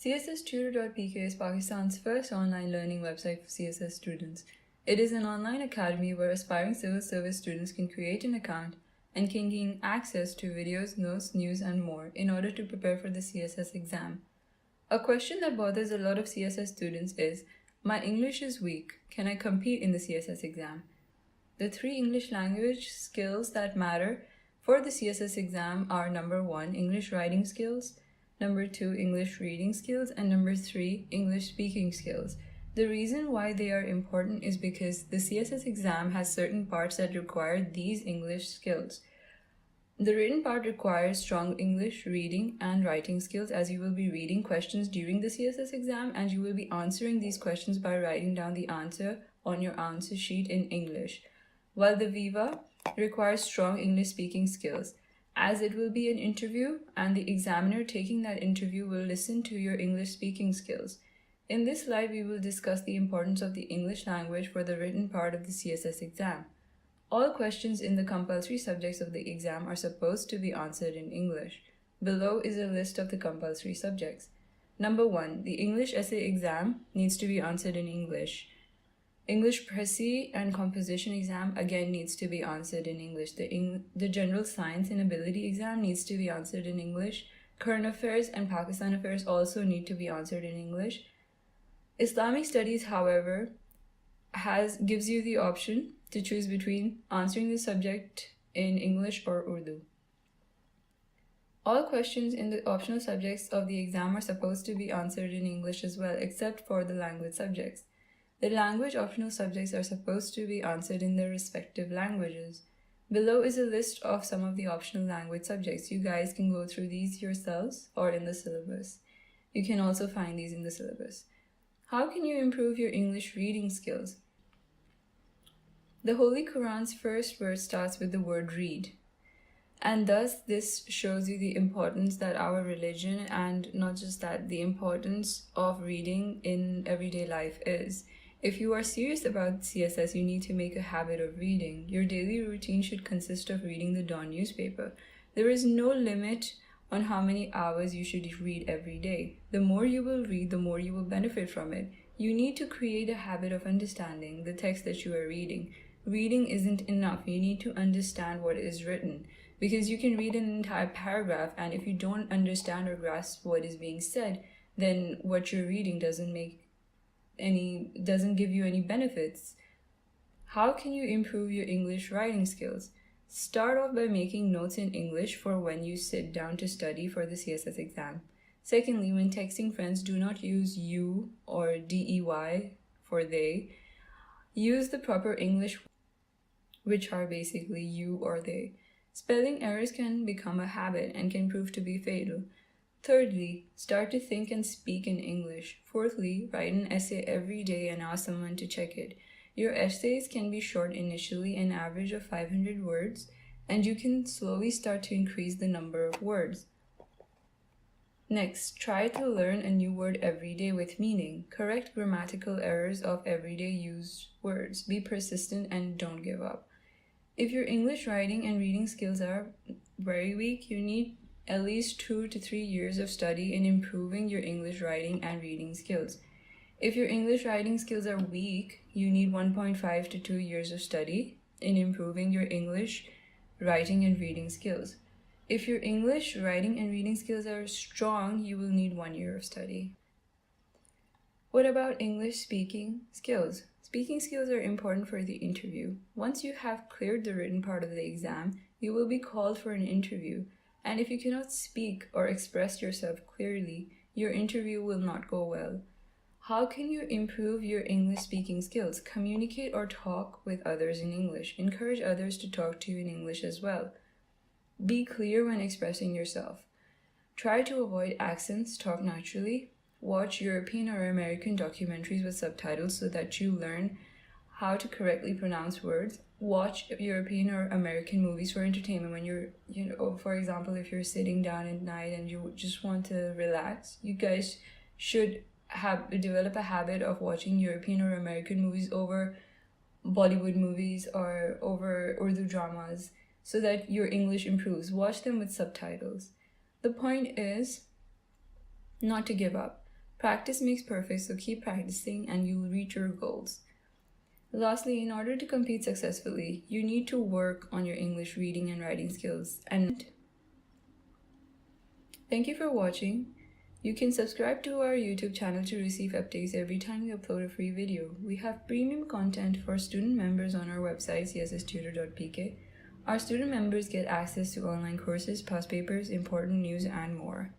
CSStutor.pk is Pakistan's first online learning website for CSS students. It is an online academy where aspiring civil service students can create an account and can gain access to videos, notes, news, and more in order to prepare for the CSS exam. A question that bothers a lot of CSS students is, my English is weak, can I compete in the CSS exam? The 3 English language skills that matter for the CSS exam are number 1, English writing skills, number 2, English reading skills, and number 3, English speaking skills. The reason why they are important is because the CSS exam has certain parts that require these English skills. The written part requires strong English reading and writing skills, as you will be reading questions during the CSS exam and you will be answering these questions by writing down the answer on your answer sheet in English. While the Viva requires strong English speaking skills, as it will be an interview and the examiner taking that interview will listen to your English speaking skills. In this slide, we will discuss the importance of the English language for the written part of the CSS exam. All questions in the compulsory subjects of the exam are supposed to be answered in English. Below is a list of the compulsory subjects. Number 1, the English essay exam needs to be answered in English. English Précis and Composition exam again needs to be answered in English. The General Science and Ability exam needs to be answered in English. Current Affairs and Pakistan Affairs also need to be answered in English. Islamic Studies, however, gives you the option to choose between answering the subject in English or Urdu. All questions in the optional subjects of the exam are supposed to be answered in English as well, except for the language subjects. The language optional subjects are supposed to be answered in their respective languages. Below is a list of some of the optional language subjects. You guys can go through these yourselves or in the syllabus. You can also find these in the syllabus. How can you improve your English reading skills? The Holy Quran's first verse starts with the word read. And thus this shows you the importance that our religion, and not just that, the importance of reading in everyday life is. If you are serious about CSS, you need to make a habit of reading. Your daily routine should consist of reading the Dawn newspaper. There is no limit on how many hours you should read every day. The more you will read, the more you will benefit from it. You need to create a habit of understanding the text that you are reading. Reading isn't enough. You need to understand what is written, because you can read an entire paragraph, and if you don't understand or grasp what is being said, then what you're reading doesn't give you any benefits. How can you improve your English writing skills? Start off by making notes in English for when you sit down to study for the CSS exam. Secondly, when texting friends, do not use you or DEY for they. Use the proper English, which are basically you or they. Spelling errors can become a habit and can prove to be fatal. Thirdly, start to think and speak in English. Fourthly, write an essay every day and ask someone to check it. Your essays can be short initially, an average of 500 words, and you can slowly start to increase the number of words. Next, try to learn a new word every day with meaning. Correct grammatical errors of everyday used words. Be persistent and don't give up. If your English writing and reading skills are very weak, you need at least 2 to 3 years of study in improving your English writing and reading skills. If your English writing skills are weak, you need 1.5 to 2 years of study in improving your English writing and reading skills. If your English writing and reading skills are strong, you will need 1 year of study. What about English speaking skills? Speaking skills are important for the interview. Once you have cleared the written part of the exam, you will be called for an interview. And if you cannot speak or express yourself clearly, your interview will not go well. How can you improve your English speaking skills? Communicate or talk with others in English. Encourage others to talk to you in English as well. Be clear when expressing yourself. Try to avoid accents, talk naturally. Watch European or American documentaries with subtitles so that you learn how to correctly pronounce words. Watch European or American movies for entertainment when you're, for example, if you're sitting down at night and you just want to relax. You guys should develop a habit of watching European or American movies over Bollywood movies or over Urdu dramas so that your English improves. Watch them with subtitles. The point is not to give up. Practice makes perfect, so keep practicing and you will reach your goals. Lastly, in order to compete successfully, you need to work on your English reading and writing skills. And thank you for watching. You can subscribe to our YouTube channel to receive updates every time we upload a free video. We have premium content for student members on our website, csstutor.pk. Our student members get access to online courses, past papers, important news, and more.